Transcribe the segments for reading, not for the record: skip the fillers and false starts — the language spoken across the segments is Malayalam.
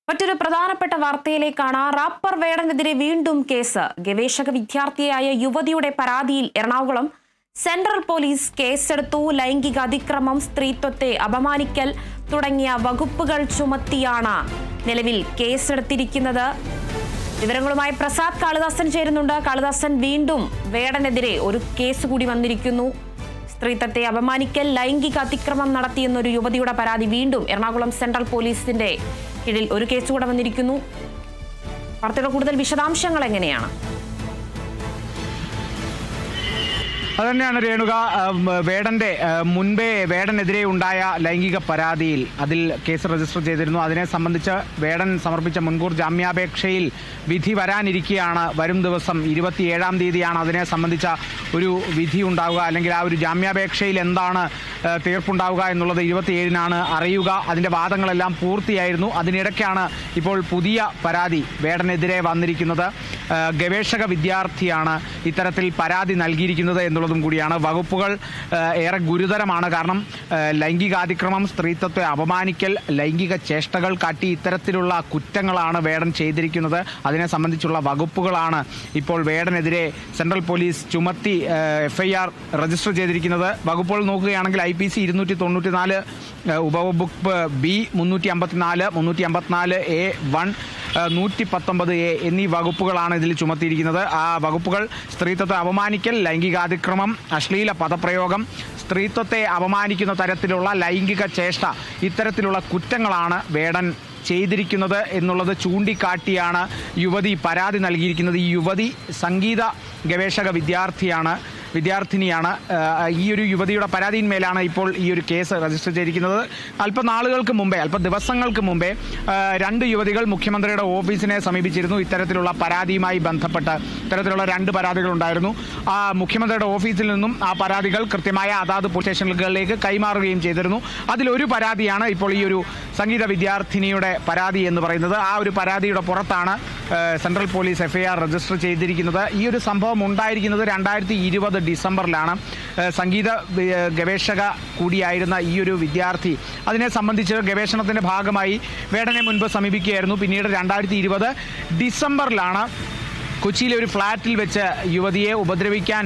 മറ്റൊരു പ്രധാനപ്പെട്ട വാർത്തയിലേക്കാണ്. റാപ്പർ വേടനെതിരെ വീണ്ടും കേസ്. ഗവേഷക വിദ്യാർത്ഥിയായ യുവതിയുടെ പരാതിയിൽ എറണാകുളം സെൻട്രൽ പോലീസ് കേസെടുത്തു. ലൈംഗിക അതിക്രമം, സ്ത്രീത്വത്തെ അപമാനിക്കൽ തുടങ്ങിയ വകുപ്പുകൾ ചുമത്തിയാണ് നിലവിൽ കേസെടുത്തിരിക്കുന്നത്. വിവരങ്ങളുമായി പ്രസാദ് കാളിദാസൻ ചേരുന്നുണ്ട്. കാളിദാസൻ, വീണ്ടും വേടനെതിരെ ഒരു കേസ് കൂടി വന്നിരിക്കുന്നു. സ്ത്രീത്വത്തെ അപമാനിക്കൽ, ലൈംഗിക അതിക്രമം നടത്തിയെന്നൊരു യുവതിയുടെ പരാതി വീണ്ടും എറണാകുളം സെൻട്രൽ പോലീസിന്റെ കീഴിൽ ഒരു കേസ് കൂടെ വന്നിരിക്കുന്നു. വാർത്തയുടെ കൂടുതൽ വിശദാംശങ്ങൾ എങ്ങനെയാണ്? അതുതന്നെയാണ് രേണുക. വേടനെതിരെ ഉണ്ടായ ലൈംഗിക പരാതിയിൽ അതിൽ കേസ് രജിസ്റ്റർ ചെയ്തിരുന്നു. അതിനെ സംബന്ധിച്ച് വേടൻ സമർപ്പിച്ച മുൻകൂർ ജാമ്യാപേക്ഷയിൽ വിധി വരാനിരിക്കുകയാണ്. വരും ദിവസം 27-ാം തീയതിയാണ് അതിനെ സംബന്ധിച്ച ഒരു വിധി ഉണ്ടാവുക, അല്ലെങ്കിൽ ആ ഒരു ജാമ്യാപേക്ഷയിൽ എന്താണ് തീർപ്പുണ്ടാവുക എന്നുള്ളത് 27-നാണ് അറിയുക. അതിൻ്റെ വാദങ്ങളെല്ലാം പൂർത്തിയായിരുന്നു. അതിനിടയ്ക്കാണ് ഇപ്പോൾ പുതിയ പരാതി വേടനെതിരെ വന്നിരിക്കുന്നത്. ഗവേഷക വിദ്യാർത്ഥിയാണ് ഇത്തരത്തിൽ പരാതി നൽകിയിരിക്കുന്നത് എന്നുള്ളതും കൂടിയാണ്. വകുപ്പുകൾ ഏറെ ഗുരുതരമാണ്. കാരണം ലൈംഗികാതിക്രമം, സ്ത്രീത്വത്തെ അപമാനിക്കൽ, ലൈംഗിക ചേഷ്ടകൾ കാട്ടി ഇത്തരത്തിലുള്ള കുറ്റങ്ങളാണ് വേടൻ ചെയ്തിരിക്കുന്നത്. അതിനെ സംബന്ധിച്ചുള്ള വകുപ്പുകളാണ് ഇപ്പോൾ വേടനെതിരെ സെൻട്രൽ പോലീസ് ചുമത്തി FIR രജിസ്റ്റർ ചെയ്തിരിക്കുന്നത്. വകുപ്പുകൾ നോക്കുകയാണെങ്കിൽ IPC 294, ഉപവകുപ്പ് B 354, 354A1, 119A എന്നീ വകുപ്പുകളാണ് ഇതിൽ ചുമത്തിയിരിക്കുന്നത്. ആ വകുപ്പുകൾ സ്ത്രീത്വത്തെ അപമാനിക്കൽ, ലൈംഗികാതിക്രമം, അശ്ലീല പദപ്രയോഗം, സ്ത്രീത്വത്തെ അപമാനിക്കുന്ന തരത്തിലുള്ള ലൈംഗിക ചേഷ്ട, ഇത്തരത്തിലുള്ള കുറ്റങ്ങളാണ് വേടൻ ചെയ്തിരിക്കുന്നത് എന്നുള്ളത് ചൂണ്ടിക്കാട്ടിയാണ് യുവതി പരാതി നൽകിയിരിക്കുന്നത്. ഈ യുവതി സംഗീത ഗവേഷക വിദ്യാർത്ഥിനിയാണ്. ഈ ഒരു യുവതിയുടെ പരാതിയിന്മേലാണ് ഇപ്പോൾ ഈ ഒരു കേസ് രജിസ്റ്റർ ചെയ്തിരിക്കുന്നത്. അല്പ ദിവസങ്ങൾക്ക് മുമ്പേ 2 യുവതികൾ മുഖ്യമന്ത്രിയുടെ ഓഫീസിനെ സമീപിച്ചിരുന്നു. ഇത്തരത്തിലുള്ള പരാതിയുമായി ബന്ധപ്പെട്ട് ഇത്തരത്തിലുള്ള 2 പരാതികൾ ഉണ്ടായിരുന്നു. ആ മുഖ്യമന്ത്രിയുടെ ഓഫീസിൽ നിന്നും ആ പരാതികൾ കൃത്യമായ അതാത് പോലീസ് സ്റ്റേഷനുകളിലേക്ക് കൈമാറുകയും ചെയ്തിരുന്നു. അതിലൊരു പരാതിയാണ് ഇപ്പോൾ ഈ ഒരു സംഗീത വിദ്യാർത്ഥിനിയുടെ പരാതി എന്ന് പറയുന്നത്. ആ ഒരു പരാതിയുടെ പുറത്താണ് സെൻട്രൽ പോലീസ് FIR രജിസ്റ്റർ ചെയ്തിരിക്കുന്നത്. ഈ ഒരു സംഭവം ഉണ്ടായിരിക്കുന്നത് 2020 ഡിസംബറിലാണ്. സംഗീത ഗവേഷക കൂടിയായിരുന്ന ഈ ഒരു വിദ്യാർത്ഥി അതിനെ സംബന്ധിച്ച് ഗവേഷണത്തിന്റെ ഭാഗമായി വേടനെ മുൻപ് സമീപിക്കുകയായിരുന്നു. പിന്നീട് 2020 ഡിസംബറിലാണ് കൊച്ചിയിലെ ഒരു ഫ്ളാറ്റിൽ വെച്ച് യുവതിയെ ഉപദ്രവിക്കാൻ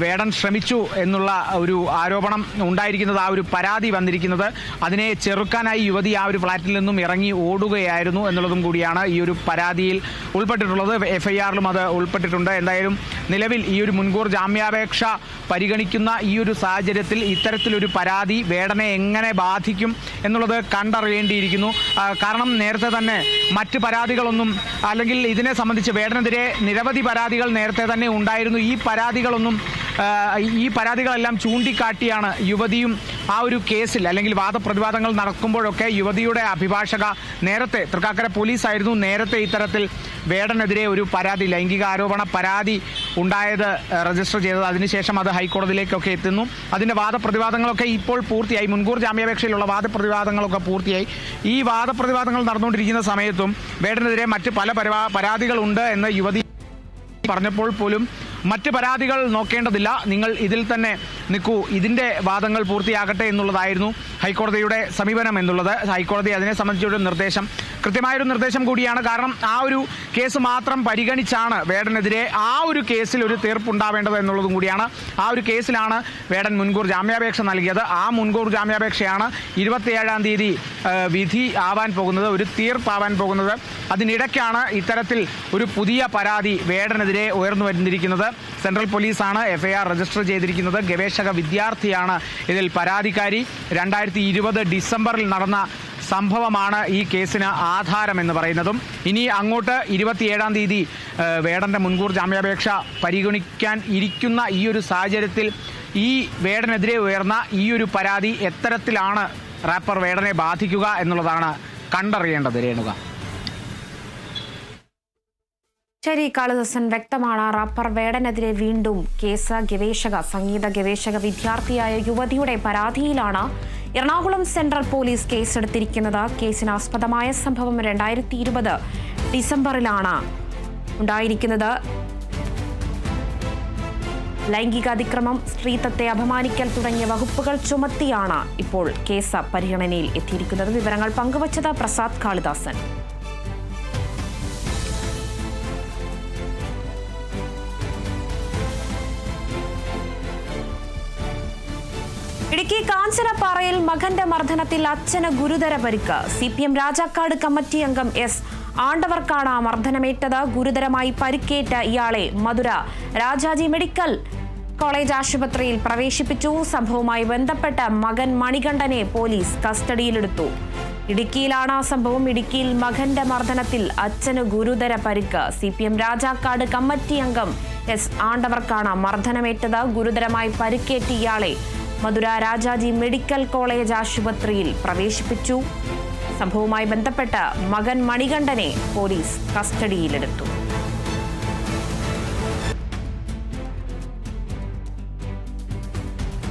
വേടൻ ശ്രമിച്ചു എന്നുള്ള ഒരു ആരോപണം ഉണ്ടായിരിക്കുന്നത്, ആ ഒരു പരാതി വന്നിരിക്കുന്നത്. അതിനെ ചെറുക്കാനായി യുവതി ആ ഒരു ഫ്ളാറ്റിൽ നിന്നും ഇറങ്ങി ഓടുകയായിരുന്നു എന്നുള്ളതും കൂടിയാണ് ഈ ഒരു പരാതിയിൽ ഉൾപ്പെട്ടിട്ടുള്ളത്. FIRലും അത് ഉൾപ്പെട്ടിട്ടുണ്ട്. എന്തായാലും നിലവിൽ ഈ ഒരു മുൻകൂർ ജാമ്യാപേക്ഷ പരിഗണിക്കുന്ന ഈ ഒരു സാഹചര്യത്തിൽ ഇത്തരത്തിലൊരു പരാതി വേടനെ എങ്ങനെ ബാധിക്കും എന്നുള്ളത് കണ്ടറിയേണ്ടിയിരിക്കുന്നു. കാരണം നേരത്തെ തന്നെ മറ്റ് പരാതികളൊന്നും, അല്ലെങ്കിൽ ഇതിനെ സംബന്ധിച്ച് വേടനെതിരെ നിരവധി പരാതികൾ നേരത്തെ തന്നെ ഉണ്ടായിരുന്നു. ഈ പരാതികളെല്ലാം ചൂണ്ടിക്കാട്ടിയാണ് യുവതിയും ആ ഒരു കേസിൽ, അല്ലെങ്കിൽ വാദപ്രതിവാദങ്ങൾ നടക്കുമ്പോഴൊക്കെ യുവതിയുടെ അഭിഭാഷക നേരത്തെ, തൃക്കാക്കര പോലീസായിരുന്നു നേരത്തെ ഇത്തരത്തിൽ വേടനെതിരെ ഒരു പരാതി, ലൈംഗിക ആരോപണ പരാതി ഉണ്ടായത് രജിസ്റ്റർ ചെയ്തത്. അതിനുശേഷം അത് ഹൈക്കോടതിയിലേക്കൊക്കെ എത്തുന്നു. അതിൻ്റെ വാദപ്രതിവാദങ്ങളൊക്കെ ഇപ്പോൾ പൂർത്തിയായി. മുൻകൂർ ജാമ്യാപേക്ഷയിലുള്ള വാദപ്രതിവാദങ്ങളൊക്കെ പൂർത്തിയായി. ഈ വാദപ്രതിവാദങ്ങൾ നടന്നുകൊണ്ടിരിക്കുന്ന സമയത്തും വേടനെതിരെ മറ്റ് പല പരാതികളുണ്ട് എന്ന് യുവതി പറഞ്ഞപ്പോൾ പോലും മറ്റ് പരാതികൾ നോക്കേണ്ടതില്ല, നിങ്ങൾ ഇതിൽ തന്നെ നിൽക്കൂ, ഇതിൻ്റെ വാദങ്ങൾ പൂർത്തിയാകട്ടെ എന്നുള്ളതായിരുന്നു ഹൈക്കോടതിയുടെ സമീപനം എന്നുള്ളത്. ഹൈക്കോടതി അതിനെ സംബന്ധിച്ചൊരു നിർദ്ദേശം, കൃത്യമായൊരു നിർദ്ദേശം കൂടിയാണ്. കാരണം ആ ഒരു കേസ് മാത്രം പരിഗണിച്ചാണ് വേടനെതിരെ ആ ഒരു കേസിൽ ഒരു തീർപ്പുണ്ടാവേണ്ടത് എന്നുള്ളതും കൂടിയാണ്. ആ ഒരു കേസിലാണ് വേടൻ മുൻകൂർ ജാമ്യാപേക്ഷ നൽകിയത്. ആ മുൻകൂർ ജാമ്യാപേക്ഷയാണ് 27-ാം തീയതി വിധി ആവാൻ പോകുന്നത്, ഒരു തീർപ്പാവാൻ പോകുന്നത്. അതിനിടയ്ക്കാണ് ഇത്തരത്തിൽ ഒരു പുതിയ പരാതി വേടനെതിരെ ഉയർന്നു വന്നിരിക്കുന്നത്. സെൻട്രൽ പോലീസാണ് FIR രജിസ്റ്റർ ചെയ്തിരിക്കുന്നത്. ഗവേഷക വിദ്യാർത്ഥിയാണ് ഇതിൽ പരാതിക്കാരി. 2020 ഡിസംബറിൽ നടന്ന സംഭവമാണ് ഈ കേസിന് ആധാരമെന്ന് പറയുന്നതും. ഇനി അങ്ങോട്ട് 27-ാം തീയതി വേടന്റെ മുൻകൂർ ജാമ്യാപേക്ഷ പരിഗണിക്കാൻ ഇരിക്കുന്ന ഈ ഒരു സാഹചര്യത്തിൽ ഈ വേടനെതിരെ ഉയർന്ന ഈ ഒരു പരാതി എത്തരത്തിലാണ് റാപ്പർ വേടനെ ബാധിക്കുക എന്നുള്ളതാണ് കണ്ടറിയേണ്ടത്. രേണുക. ശരി കാളിദാസൻ, വ്യക്തമാണ്. റാപ്പർ വേടനെതിരെ വീണ്ടും കേസ്. സംഗീത ഗവേഷക വിദ്യാർത്ഥിയായ യുവതിയുടെ പരാതിയിലാണ് എറണാകുളം സെൻട്രൽ പോലീസ് കേസെടുത്തിരിക്കുന്നത്. കേസിനാസ്പദമായ സംഭവം 2020 ഡിസംബറിലാണ് ഉണ്ടായിരിക്കുന്നത്. ലൈംഗികാതിക്രമം, സ്ത്രീത്വത്തെ അപമാനിക്കൽ തുടങ്ങിയ വകുപ്പുകൾ ചുമത്തിയാണ് ഇപ്പോൾ കേസ് പരിഗണനയിൽ എത്തിയിരിക്കുന്നത്. വിവരങ്ങൾ പങ്കുവച്ചത് പ്രസാദ് കാളിദാസൻ. ഇടുക്കി കാഞ്ചനപ്പാറയിൽ മകന്റെ മർദ്ദനത്തിൽ അച്ഛന് ഗുരുതര പരിക്ക്. CPM രാജാക്കാട് കമ്മിറ്റി അംഗം S. ആണ്ടവർക്കാണ് മർദ്ദനമേറ്റത്. ഗുരുതരമായി പരിക്കേറ്റ ഇയാളെ മധുര രാജാജി മെഡിക്കൽ കോളേജ് ആശുപത്രിയിൽ പ്രവേശിപ്പിച്ചു. സംഭവവുമായി ബന്ധപ്പെട്ട് മകൻ മണികണ്ഠനെ പോലീസ് കസ്റ്റഡിയിലെടുത്തു. ഇടുക്കിയിലാണ് സംഭവം. ഇടുക്കിയിൽ മകന്റെ മർദ്ദനത്തിൽ അച്ഛന് ഗുരുതര പരിക്ക്. CPM രാജാക്കാട് കമ്മിറ്റി അംഗം S. ആണ്ടവർക്കാണ് മർദ്ദനമേറ്റത്. ഗുരുതരമായി പരിക്കേറ്റ ഇയാളെ മധുര രാജാജി മെഡിക്കൽ കോളേജ് ആശുപത്രിയിൽ പ്രവേശിപ്പിച്ചു. സംഭവവുമായി ബന്ധപ്പെട്ട് മകൻ മണികണ്ഠനെ പോലീസ് കസ്റ്റഡിയിലെടുത്തു.